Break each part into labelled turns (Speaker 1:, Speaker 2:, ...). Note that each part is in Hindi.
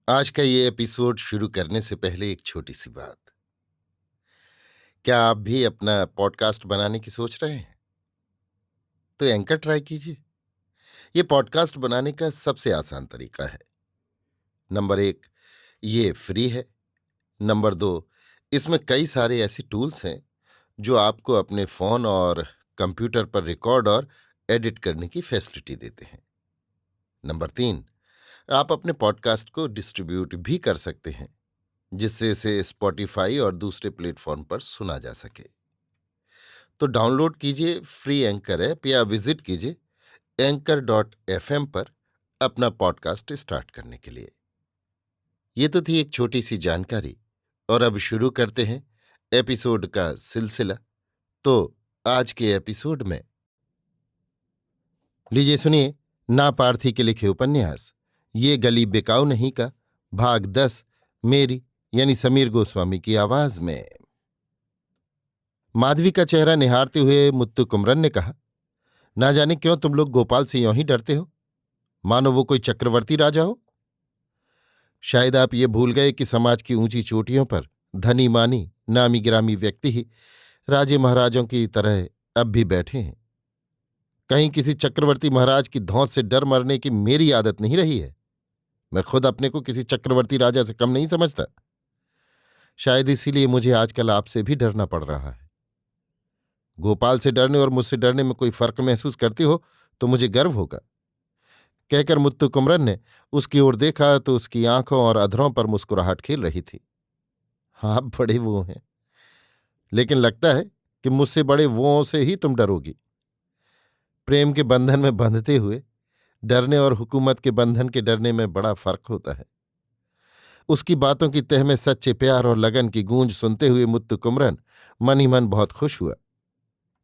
Speaker 1: आज का ये एपिसोड शुरू करने से पहले एक छोटी सी बात। क्या आप भी अपना पॉडकास्ट बनाने की सोच रहे हैं? तो एंकर ट्राई कीजिए। ये पॉडकास्ट बनाने का सबसे आसान तरीका है। नंबर एक, ये फ्री है। नंबर दो, इसमें कई सारे ऐसे टूल्स हैं जो आपको अपने फोन और कंप्यूटर पर रिकॉर्ड और एडिट करने की फैसिलिटी देते हैं। नंबर तीन, आप अपने पॉडकास्ट को डिस्ट्रीब्यूट भी कर सकते हैं, जिससे इसे स्पॉटिफाई और दूसरे प्लेटफॉर्म पर सुना जा सके। तो डाउनलोड कीजिए फ्री एंकर ऐप या विजिट कीजिए anchor.fm पर अपना पॉडकास्ट स्टार्ट करने के लिए। ये तो थी एक छोटी सी जानकारी, और अब शुरू करते हैं एपिसोड का सिलसिला। तो आज के एपिसोड में लीजिए सुनिए ना पार्थी के लिखे उपन्यास ये गली बिकाऊ नहीं का भाग 10, मेरी यानी समीर गोस्वामी की आवाज में। माधवी का चेहरा निहारते हुए मुत्तु कुमरन ने कहा, ना जाने क्यों तुम लोग गोपाल से यों ही डरते हो, मानो वो कोई चक्रवर्ती राजा हो। शायद आप ये भूल गए कि समाज की ऊंची चोटियों पर धनी मानी नामी गिरामी व्यक्ति ही राजे महाराजों की तरह अब भी बैठे हैं। कहीं किसी चक्रवर्ती महाराज की धौंस से डर मरने की मेरी आदत नहीं रही है। मैं खुद अपने को किसी चक्रवर्ती राजा से कम नहीं समझता। शायद इसीलिए मुझे आजकल आपसे भी डरना पड़ रहा है। गोपाल से डरने और मुझसे डरने में कोई फर्क महसूस करती हो तो मुझे गर्व होगा। कहकर मुत्तु कुमरन ने उसकी ओर देखा तो उसकी आंखों और अधरों पर मुस्कुराहट खेल रही थी। आप बड़े वो हैं, लेकिन लगता है कि मुझसे बड़े वो से ही तुम डरोगी। प्रेम के बंधन में बंधते हुए डरने और हुकूमत के बंधन के डरने में बड़ा फर्क होता है। उसकी बातों की तह में सच्चे प्यार और लगन की गूंज सुनते हुए मुत्तु कुमरन मन ही मन बहुत खुश हुआ।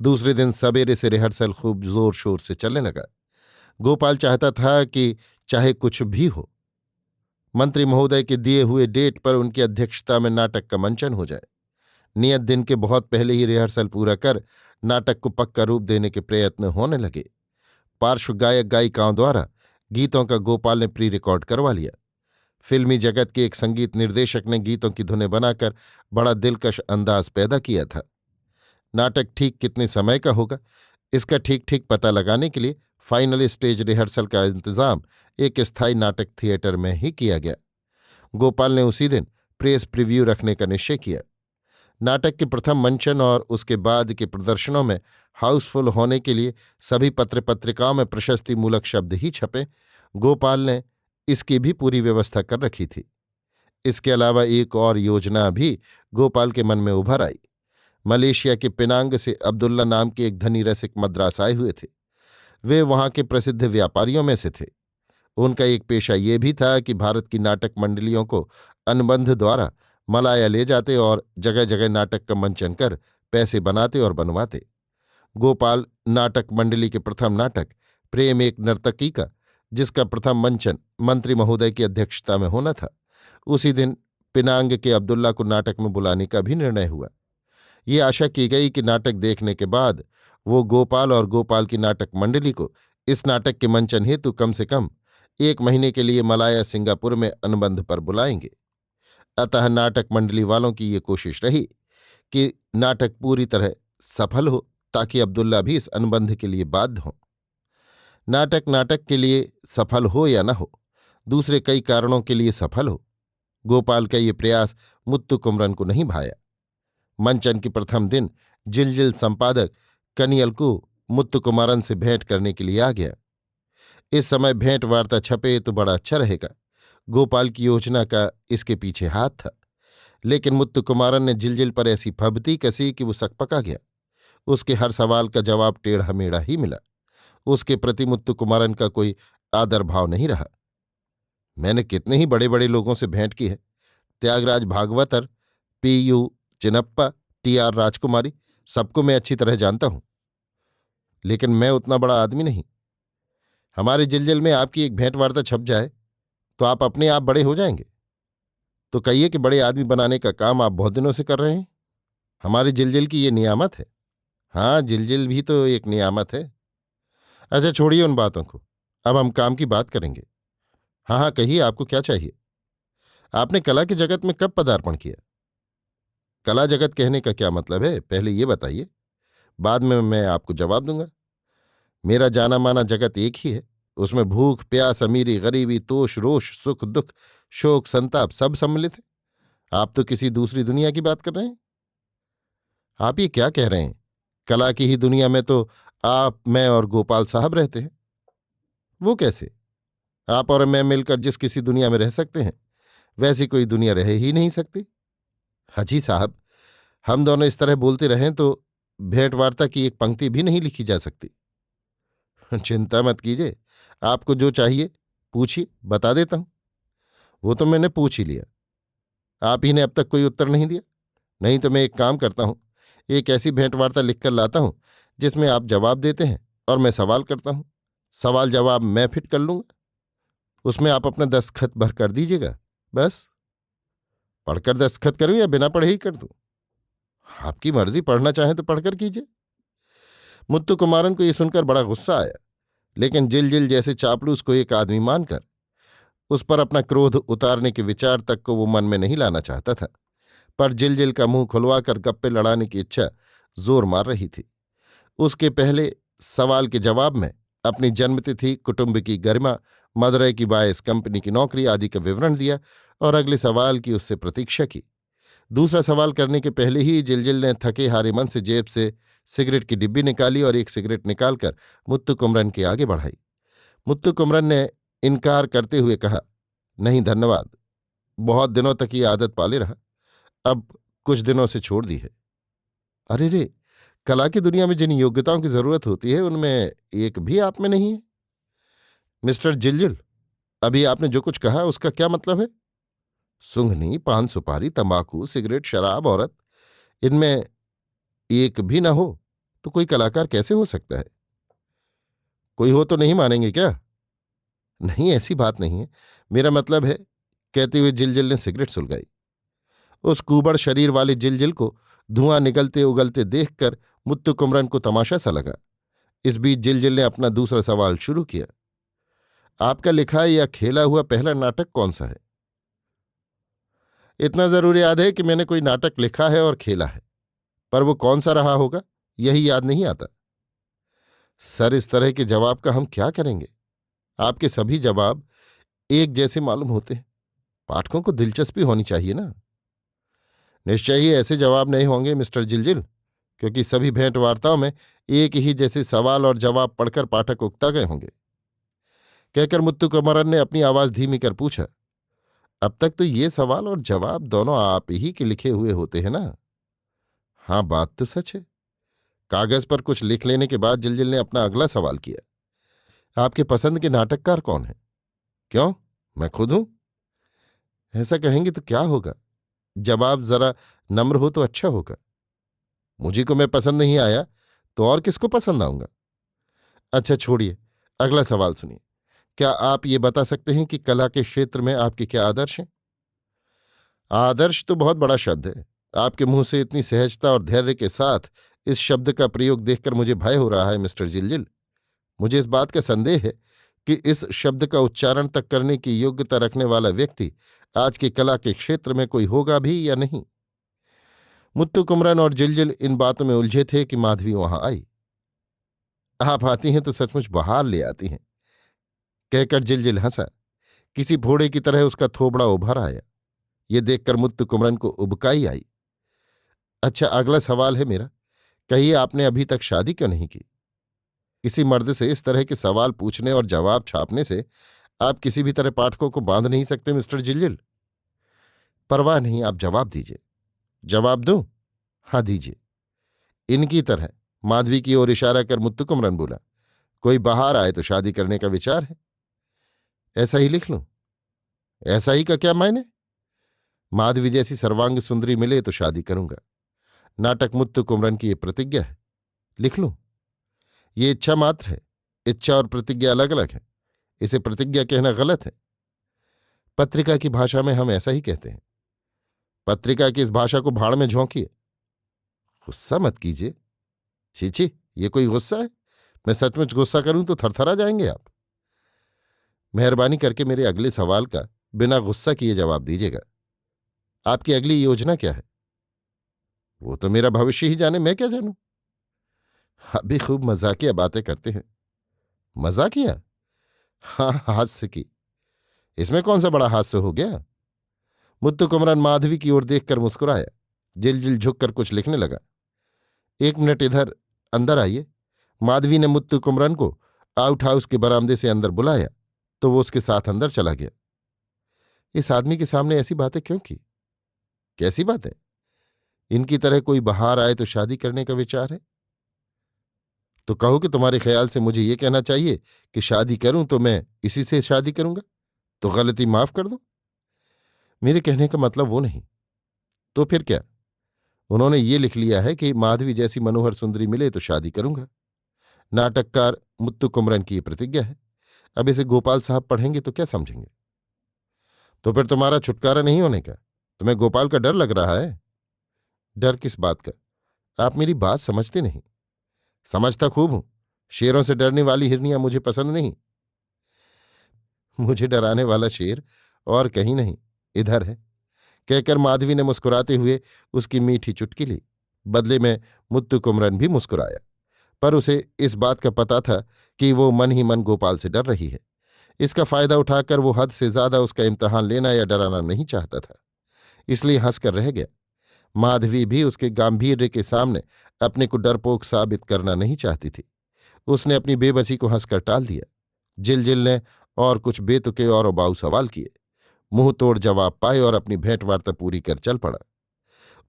Speaker 1: दूसरे दिन सवेरे से रिहर्सल खूब जोर शोर से चलने लगा। गोपाल चाहता था कि चाहे कुछ भी हो, मंत्री महोदय के दिए हुए डेट पर उनकी अध्यक्षता में नाटक का मंचन हो जाए। नियत दिन के बहुत पहले ही रिहर्सल पूरा कर नाटक को पक्का रूप देने के प्रयत्न होने लगे। पार्श्व गायक गायिकाओं द्वारा गीतों का गोपाल ने प्री रिकॉर्ड करवा लिया। फिल्मी जगत के एक संगीत निर्देशक ने गीतों की धुनें बनाकर बड़ा दिलकश अंदाज पैदा किया था। नाटक ठीक कितने समय का होगा, इसका ठीक ठीक पता लगाने के लिए फाइनल स्टेज रिहर्सल का इंतजाम एक स्थायी नाटक थिएटर में ही किया गया। गोपाल ने उसी दिन प्रेस प्रीव्यू रखने का निश्चय किया। नाटक के प्रथम मंचन और उसके बाद के प्रदर्शनों में हाउसफुल होने के लिए सभी पत्र पत्रिकाओं में प्रशस्ति मूलक शब्द ही छपे। गोपाल ने इसकी भी पूरी व्यवस्था कर रखी थी। इसके अलावा एक और योजना भी गोपाल के मन में उभर आई। मलेशिया के पिनांग से अब्दुल्ला नाम के एक धनी रसिक मद्रास आए हुए थे। वे वहां के प्रसिद्ध व्यापारियों में से थे। उनका एक पेशा ये भी था कि भारत की नाटक मंडलियों को अनुबंध द्वारा मलाया ले जाते और जगह जगह नाटक का मंचन कर पैसे बनाते और बनवाते। गोपाल नाटक मंडली के प्रथम नाटक प्रेम एक नर्तकी का, जिसका प्रथम मंचन मंत्री महोदय की अध्यक्षता में होना था, उसी दिन पिनांग के अब्दुल्ला को नाटक में बुलाने का भी निर्णय हुआ। ये आशा की गई कि नाटक देखने के बाद वो गोपाल और गोपाल की नाटक मंडली को इस नाटक के मंचन हेतु कम से कम 1 महीने के लिए मलाया सिंगापुर में अनुबंध पर बुलाएंगे। अतः नाटक मंडली वालों की ये कोशिश रही कि नाटक पूरी तरह सफल हो, ताकि अब्दुल्ला भी इस अनुबंध के लिए बाध्य हों। नाटक नाटक के लिए सफल हो या न हो, दूसरे कई कारणों के लिए सफल हो, गोपाल का ये प्रयास मुत्तु कुमरन को नहीं भाया। मंचन के प्रथम दिन जिलजिल संपादक कनियल को मुत्तु कुमारन से भेंट करने के लिए आ गया। इस समय भेंट वार्ता छपे तो बड़ा अच्छा रहेगा। गोपाल की योजना का इसके पीछे हाथ था, लेकिन मुत्तु कुमारन ने जिलजिल पर ऐसी फबती कसी कि वो सकपका गया। उसके हर सवाल का जवाब टेढ़ा मेढ़ा ही मिला। उसके प्रति मुत्तु कुमारन का कोई आदर भाव नहीं रहा। मैंने कितने ही बड़े बड़े लोगों से भेंट की है, त्यागराज भागवतर, पीयू चिनप्पा, टीआर राजकुमारी, सबको मैं अच्छी तरह जानता हूं, लेकिन मैं उतना बड़ा आदमी नहीं। हमारे जिलजिल में आपकी एक भेंट वार्ता छप जाए तो आप अपने आप बड़े हो जाएंगे। तो कहिए कि बड़े आदमी बनाने का काम आप बहुत दिनों से कर रहे हैं। हमारे जिलजिल की ये नियामत है। हाँ, जिलजिल भी तो एक नियामत है। अच्छा, छोड़िए उन बातों को, अब हम काम की बात करेंगे। हाँ हाँ, कहिए आपको क्या चाहिए। आपने कला के जगत में कब पदार्पण किया? कला जगत कहने का क्या मतलब है, पहले ये बताइए, बाद में मैं आपको जवाब दूंगा। मेरा जाना माना जगत एक ही है। उसमें भूख प्यास अमीरी गरीबी तोष रोष सुख दुख शोक संताप सब सम्मिलित है। आप तो किसी दूसरी दुनिया की बात कर रहे हैं। आप ये क्या कह रहे हैं? कला की ही दुनिया में तो आप मैं और गोपाल साहब रहते हैं। वो कैसे? आप और मैं मिलकर जिस किसी दुनिया में रह सकते हैं वैसी कोई दुनिया रह ही नहीं सकती। हाजी साहब, हम दोनों इस तरह बोलते रहें तो भेंटवार्ता की एक पंक्ति भी नहीं लिखी जा सकती। चिंता मत कीजिए, आपको जो चाहिए पूछिए, बता देता हूं। वो तो मैंने पूछ ही लिया, आप ही ने अब तक कोई उत्तर नहीं दिया। नहीं तो मैं एक काम करता हूं, एक ऐसी भेंटवार्ता लिखकर लाता हूं जिसमें आप जवाब देते हैं और मैं सवाल करता हूं। सवाल जवाब मैं फिट कर लूंगा, उसमें आप अपना दस्तखत भर कर दीजिएगा। बस। पढ़कर दस्तखत करूं या बिना पढ़े ही कर दूं? आपकी मर्जी, पढ़ना चाहें तो पढ़कर कीजिए। मुत्तु कुमारन को यह सुनकर बड़ा गुस्सा आया, लेकिन जिल जैसे चापलूस को एक आदमी मानकर उस पर अपना क्रोध उतारने के विचार तक को वो मन में नहीं लाना चाहता था। पर जिल का मुंह खुलवाकर गप्पे लड़ाने की इच्छा जोर मार रही थी। उसके पहले सवाल के जवाब में अपनी जन्मतिथि कुटुंब की गरिमा मदुरई की बायस कंपनी की नौकरी आदि का विवरण दिया और अगले सवाल की उससे प्रतीक्षा की। दूसरा सवाल करने के पहले ही जिल ने थके हारे मन से जेब से सिगरेट की डिब्बी निकाली और एक सिगरेट निकालकर मुत्तु कुमरन के आगे बढ़ाई। मुत्तु कुमरन ने इनकार करते हुए कहा, नहीं धन्यवाद, बहुत दिनों तक ये आदत पाले रहा, अब कुछ दिनों से छोड़ दी है। अरे रे, कला की दुनिया में जिन योग्यताओं की जरूरत होती है उनमें एक भी आप में नहीं है। मिस्टर जिलजिल, अभी आपने जो कुछ कहा उसका क्या मतलब है? सुंघनी पान सुपारी तंबाकू सिगरेट शराब औरत, इनमें एक भी ना हो तो कोई कलाकार कैसे हो सकता है? कोई हो तो नहीं मानेंगे क्या? नहीं, ऐसी बात नहीं है, मेरा मतलब है, कहते हुए जिलजिल ने सिगरेट सुलगाई। उस कुबड़ शरीर वाले जिलजिल को धुआं निकलते उगलते देखकर मुत्तु कुमरन को तमाशा सा लगा। इस बीच जिलजिल ने अपना दूसरा सवाल शुरू किया, आपका लिखा या खेला हुआ पहला नाटक कौन सा है? इतना जरूर याद है कि मैंने कोई नाटक लिखा है और खेला है, पर वो कौन सा रहा होगा यही याद नहीं आता। सर, इस तरह के जवाब का हम क्या करेंगे? आपके सभी जवाब एक जैसे मालूम होते हैं, पाठकों को दिलचस्पी होनी चाहिए ना। निश्चय ही ऐसे जवाब नहीं होंगे मिस्टर जिलजिल, क्योंकि सभी भेंट वार्ताओं में एक ही जैसे सवाल और जवाब पढ़कर पाठक उकता गए होंगे। कहकर मुत्तु कुमरन ने अपनी आवाज धीमी कर पूछा, अब तक तो ये सवाल और जवाब दोनों आप ही के लिखे हुए होते हैं ना? हाँ, बात तो सच है। कागज पर कुछ लिख लेने के बाद जिलजिल ने अपना अगला सवाल किया, आपके पसंद के नाटककार कौन है? क्यों, मैं खुद हूं। ऐसा कहेंगे तो क्या होगा, जवाब जरा नम्र हो तो अच्छा होगा। मुझे को मैं पसंद नहीं आया तो और किसको पसंद आऊंगा? अच्छा छोड़िए, अगला सवाल सुनिए। क्या आप ये बता सकते हैं कि कला के क्षेत्र में आपके क्या आदर्श हैं? आदर्श तो बहुत बड़ा शब्द है। आपके मुंह से इतनी सहजता और धैर्य के साथ इस शब्द का प्रयोग देखकर मुझे भय हो रहा है मिस्टर जिलजिल। मुझे इस बात का संदेह है कि इस शब्द का उच्चारण तक करने की योग्यता रखने वाला व्यक्ति आज की कला के क्षेत्र में कोई होगा भी या नहीं। मुत्तु कुमरन और जिलजिल इन बातों में उलझे थे कि माधवी वहां आई। आप आती हैं तो सचमुच बहार ले आती हैं, कहकर जिलजिल हंसा। किसी घोड़े की तरह उसका थोबड़ा उभर आया। ये देखकर मुत्तु कुमरन को उबकाई आई। अच्छा, अगला सवाल है मेरा, कहिए आपने अभी तक शादी क्यों नहीं की? किसी मर्द से इस तरह के सवाल पूछने और जवाब छापने से आप किसी भी तरह पाठकों को बांध नहीं सकते मिस्टर जिलजिल। परवाह नहीं, आप जवाब दीजिए। जवाब दूं? हाँ दीजिए। इनकी तरह माधवी की ओर इशारा कर मुत्तु कुमरन बोला, कोई बाहर आए तो शादी करने का विचार है। ऐसा ही लिख लूं? ऐसा ही का क्या मायने? माधवी जैसी सर्वांग सुंदरी मिले तो शादी करूंगा। नाटक मुत्तु कुमरन की ये प्रतिज्ञा है, लिख लूं? ये इच्छा मात्र है, इच्छा और प्रतिज्ञा अलग अलग है, इसे प्रतिज्ञा कहना गलत है। पत्रिका की भाषा में हम ऐसा ही कहते हैं। पत्रिका की इस भाषा को भाड़ में झोंकिए। गुस्सा मत कीजिए। छी छी, ये कोई गुस्सा है? मैं सचमुच गुस्सा करूं तो थरथरा जाएंगे आप। मेहरबानी करके मेरे अगले सवाल का बिना गुस्सा किए जवाब दीजिएगा। आपकी अगली योजना क्या है? वो तो मेरा भविष्य ही जाने, मैं क्या जानूं? अभी खूब मजाकिया बातें करते हैं। मजाकिया? हाँ, हास्य की। इसमें कौन सा बड़ा हास्य हो गया? मुत्तु कुमरन माधवी की ओर देखकर मुस्कुराया, जिल झुककर कुछ लिखने लगा। 1 मिनट इधर अंदर आइए। माधवी ने मुत्तु कुमरन को आउट हाउस के बरामदे से अंदर बुलाया तो वो उसके साथ अंदर चला गया। इस आदमी के सामने ऐसी बातें क्यों की? कैसी बातें? इनकी तरह कोई बाहर आए तो शादी करने का विचार है? तो कहो कि तुम्हारे ख्याल से मुझे ये कहना चाहिए कि शादी करूं तो मैं इसी से शादी करूंगा, तो गलती माफ कर दो। मेरे कहने का मतलब वो नहीं। तो फिर क्या? उन्होंने ये लिख लिया है कि माधवी जैसी मनोहर सुंदरी मिले तो शादी करूंगा। नाटककार मुत्तु कुमरन की ये प्रतिज्ञा है। अब इसे गोपाल साहब पढ़ेंगे तो क्या समझेंगे? तो फिर तुम्हारा छुटकारा नहीं होने का? तुम्हें गोपाल का डर लग रहा है? डर किस बात का? आप मेरी बात समझते नहीं। समझता खूब हूं। शेरों से डरने वाली हिरनियां मुझे पसंद नहीं। मुझे डराने वाला शेर और कहीं नहीं, इधर है, कहकर माधवी ने मुस्कुराते हुए उसकी मीठी चुटकी ली। बदले में मुत्तु कुमरन भी मुस्कुराया, पर उसे इस बात का पता था कि वो मन ही मन गोपाल से डर रही है। इसका फायदा उठाकर वो हद से ज्यादा उसका इम्तहान लेना या डराना नहीं चाहता था, इसलिए हंसकर रह गया। माधवी भी उसके गांभीर्य के सामने अपने को डरपोक साबित करना नहीं चाहती थी। उसने अपनी बेबसी को हंसकर टाल दिया। जिल ने और कुछ बेतुके और उबाऊ सवाल किए, मुंह तोड़ जवाब पाए और अपनी भेंटवार्ता पूरी कर चल पड़ा।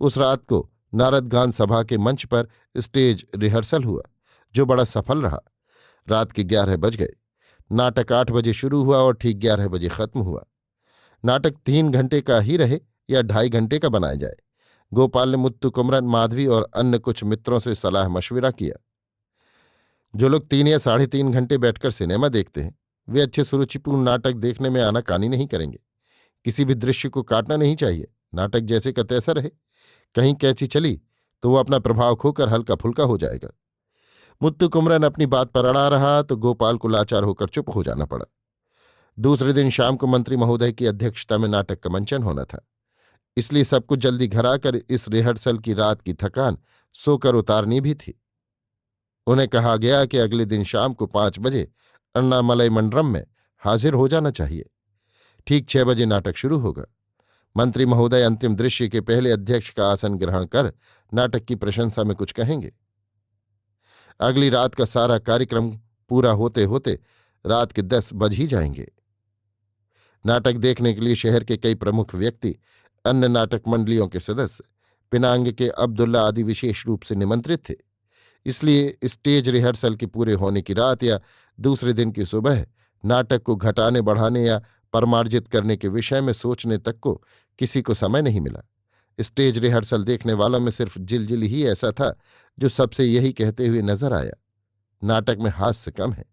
Speaker 1: उस रात को नारद गान सभा के मंच पर स्टेज रिहर्सल हुआ, जो बड़ा सफल रहा। रात के 11 बज गए। नाटक 8 बजे शुरू हुआ और ठीक 11 बजे खत्म हुआ। नाटक 3 घंटे का ही रहे या 2.5 घंटे का बनाया जाए, गोपाल ने मुत्तु कुमरन, माधवी और अन्य कुछ मित्रों से सलाह मशविरा किया। जो लोग 3 या 3.5 घंटे बैठकर सिनेमा देखते हैं, वे अच्छे सुरुचिपूर्ण नाटक देखने में आनाकानी नहीं करेंगे। किसी भी दृश्य को काटना नहीं चाहिए। नाटक जैसे का तैसा रहे। कहीं कैची चली तो वो अपना प्रभाव खोकर हल्का फुल्का हो जाएगा। मुत्तु कुमरन अपनी बात पर अड़ा रहा तो गोपाल को लाचार होकर चुप हो जाना पड़ा। दूसरे दिन शाम को मंत्री महोदय की अध्यक्षता में नाटक का मंचन होना था, इसलिए सब कुछ जल्दी घर आकर इस रिहर्सल की रात की थकान सोकर उतारनी भी थी। उन्हें कहा गया कि अगले दिन शाम को 5 बजे अन्नामलई मंडरम में हाजिर हो जाना चाहिए। ठीक 6 बजे नाटक शुरू होगा। मंत्री महोदय अंतिम दृश्य के पहले अध्यक्ष का आसन ग्रहण कर नाटक की प्रशंसा में कुछ कहेंगे। अगली रात का सारा कार्यक्रम पूरा होते होते रात के 10 बज ही जाएंगे। नाटक देखने के लिए शहर के कई प्रमुख व्यक्ति, अन्य नाटक मंडलियों के सदस्य, पिनांग के अब्दुल्ला आदि विशेष रूप से निमंत्रित थे। इसलिए स्टेज रिहर्सल के पूरे होने की रात या दूसरे दिन की सुबह नाटक को घटाने बढ़ाने या परमार्जित करने के विषय में सोचने तक को किसी को समय नहीं मिला। स्टेज रिहर्सल देखने वालों में सिर्फ जिल ही ऐसा था जो सबसे यही कहते हुए नजर आया, नाटक में हास्य कम है,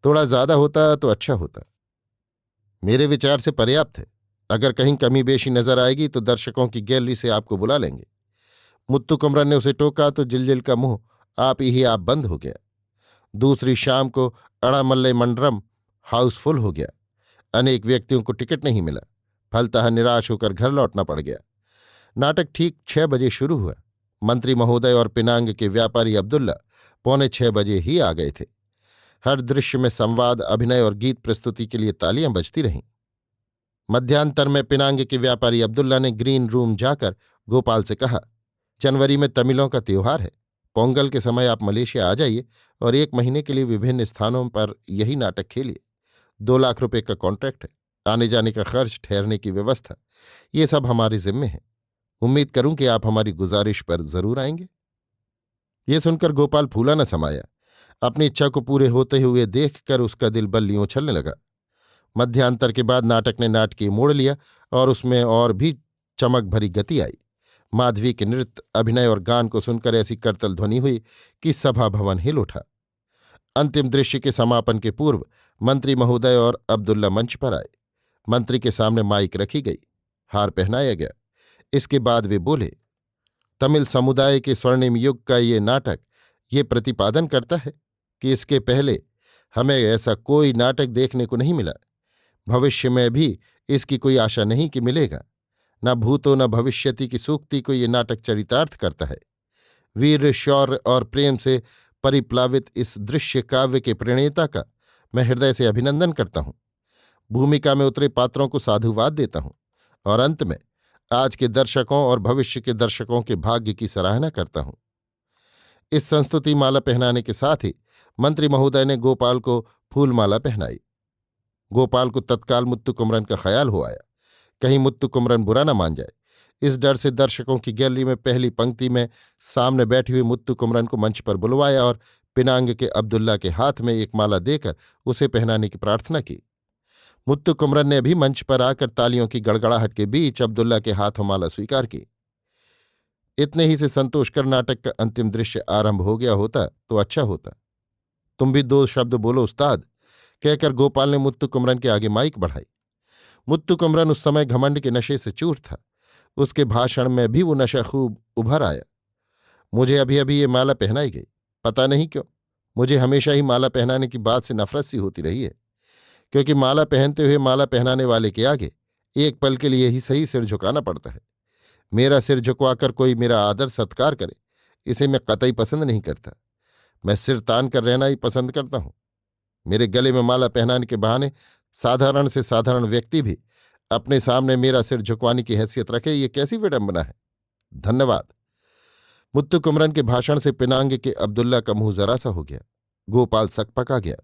Speaker 1: थोड़ा ज्यादा होता तो अच्छा होता। मेरे विचार से पर्याप्त है। अगर कहीं कमी बेशी नजर आएगी तो दर्शकों की गैलरी से आपको बुला लेंगे। मुत्तु कुमरन ने उसे टोका तो जिल का मुंह आप बंद हो गया। दूसरी शाम को अड़ामल्ले मंडरम हाउसफुल हो गया। अनेक व्यक्तियों को टिकट नहीं मिला। फलतः निराश होकर घर लौटना पड़ गया। नाटक ठीक 6 बजे शुरू हुआ। मंत्री महोदय और पिनांग के व्यापारी अब्दुल्ला 6:45 बजे ही आ गए थे। हर दृश्य में संवाद, अभिनय और गीत प्रस्तुति के लिए तालियां बजती रहीं। मध्यांतर में पिनांग के व्यापारी अब्दुल्ला ने ग्रीन रूम जाकर गोपाल से कहा, जनवरी में तमिलों का त्योहार है। पोंगल के समय आप मलेशिया आ जाइए और 1 महीने के लिए विभिन्न स्थानों पर यही नाटक खेलिए। 2 लाख रुपए का कॉन्ट्रैक्ट है। आने जाने का खर्च, ठहरने की व्यवस्था, ये सब हमारे जिम्मे है। उम्मीद करूं कि आप हमारी गुजारिश पर जरूर आएंगे। ये सुनकर गोपाल फूला न समाया। अपनी इच्छा को पूरे होते हुए देखकर उसका दिल बल्लियों उछलने लगा। मध्यांतर के बाद नाटक ने नाटकीय मोड़ लिया और उसमें और भी चमक भरी गति आई। माधवी के नृत्य, अभिनय और गान को सुनकर ऐसी करतल ध्वनि हुई कि सभा भवन हिल उठा। अंतिम दृश्य के समापन के पूर्व मंत्री महोदय और अब्दुल्ला मंच पर आए। मंत्री के सामने माइक रखी गई, हार पहनाया गया। इसके बाद वे बोले, तमिल समुदाय के स्वर्णिम युग का ये नाटक ये प्रतिपादन करता है कि इसके पहले हमें ऐसा कोई नाटक देखने को नहीं मिला। भविष्य में भी इसकी कोई आशा नहीं कि मिलेगा। न भूतो न भविष्यति की सूक्ति को ये नाटक चरितार्थ करता है। वीर, शौर्य और प्रेम से परिप्लावित इस दृश्य काव्य के प्रणेता का मैं हृदय से अभिनंदन करता हूँ। भूमिका में उतरे पात्रों को साधुवाद देता हूँ और अंत में आज के दर्शकों और भविष्य के दर्शकों के भाग्य की सराहना करता हूँ। इस संस्तुति माला पहनाने के साथ ही मंत्री महोदय ने गोपाल को फूलमाला पहनाई। गोपाल को तत्काल मुत्तु कुमरन का ख्याल हो आया, कहीं मुत्तु कुमरन बुरा न मान जाए। इस डर से दर्शकों की गैलरी में पहली पंक्ति में सामने बैठी हुई मुत्तु कुमरन को मंच पर बुलवाया और पिनांग के अब्दुल्ला के हाथ में एक माला देकर उसे पहनाने की प्रार्थना की। मुत्तु कुमरन ने भी मंच पर आकर तालियों की गड़गड़ाहट के बीच अब्दुल्ला के हाथों माला स्वीकार की। इतने ही से संतोष कर नाटक का अंतिम दृश्य आरंभ हो गया होता तो अच्छा होता। तुम भी 2 शब्द बोलो उस्ताद, कहकर गोपाल ने मुत्तु कुमरन के आगे माइक बढ़ाई। मुत्तु कुमरन उस समय घमंड के नशे से चूर था। उसके भाषण में भी वो नशा खूब उभर आया। मुझे अभी अभी ये माला पहनाई गई, पता नहीं क्यों मुझे हमेशा ही माला पहनाने की बात से नफरत सी होती रही है, क्योंकि माला पहनते हुए माला पहनाने वाले के आगे एक पल के लिए ही सही सिर झुकाना पड़ता है। मेरा सिर झुकवाकर कोई मेरा आदर सत्कार करे, इसे मैं कतई पसंद नहीं करता। मैं सिर तान कर रहना ही पसंद करता हूं। मेरे गले में माला पहनाने के बहाने साधारण से साधारण व्यक्ति भी अपने सामने मेरा सिर झुकवाने की हैसियत रखे, ये कैसी विडंबना है। धन्यवाद। मुत्तु कुमरन के भाषण से पिनांग के अब्दुल्ला का मुंह जरा सा हो गया। गोपाल सकपका गया।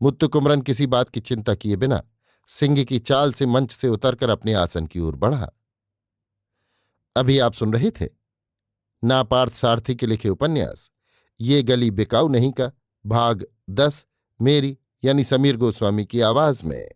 Speaker 1: मुत्तु कुमरन किसी बात की चिंता किए बिना सिंह की चाल से मंच से उतरकर अपने आसन की ओर बढ़ा। अभी आप सुन रहे थे नापार्थ सारथी के लिखे उपन्यास ये गली बिकाऊ नहीं का भाग 10 मेरी यानी समीर गोस्वामी की आवाज में।